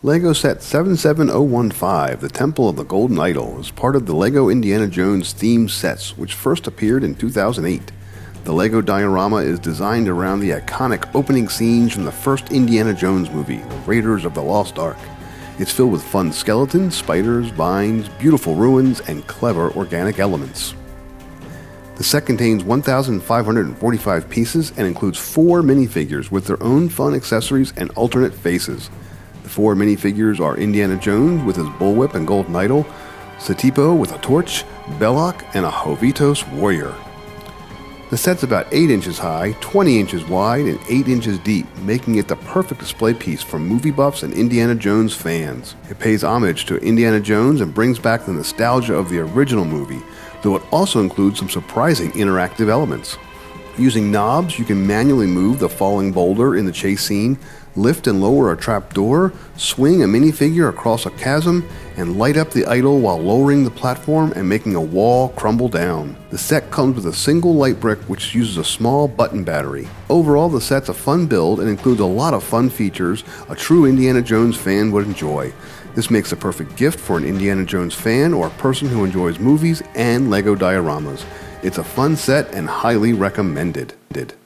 LEGO Set 77015, The Temple of the Golden Idol, is part of the LEGO Indiana Jones themed sets, which first appeared in 2008. The LEGO diorama is designed around the iconic opening scenes from the first Indiana Jones movie, The Raiders of the Lost Ark. It's filled with fun skeletons, spiders, vines, beautiful ruins, and clever organic elements. The set contains 1,545 pieces and includes 4 minifigures with their own fun accessories and alternate faces. The 4 minifigures are Indiana Jones with his bullwhip and golden idol, Satipo with a torch, Belloq, and a Hovitos warrior. The set's about 8 inches high, 20 inches wide, and 8 inches deep, making it the perfect display piece for movie buffs and Indiana Jones fans. It pays homage to Indiana Jones and brings back the nostalgia of the original movie, though it also includes some surprising interactive elements. Using knobs, you can manually move the falling boulder in the chase scene, lift and lower a trapdoor, swing a minifigure across a chasm, and light up the idol while lowering the platform and making a wall crumble down. The set comes with a single light brick which uses a small button battery. Overall, the set's a fun build and includes a lot of fun features a true Indiana Jones fan would enjoy. This makes a perfect gift for an Indiana Jones fan or a person who enjoys movies and LEGO dioramas. It's a fun set and highly recommended.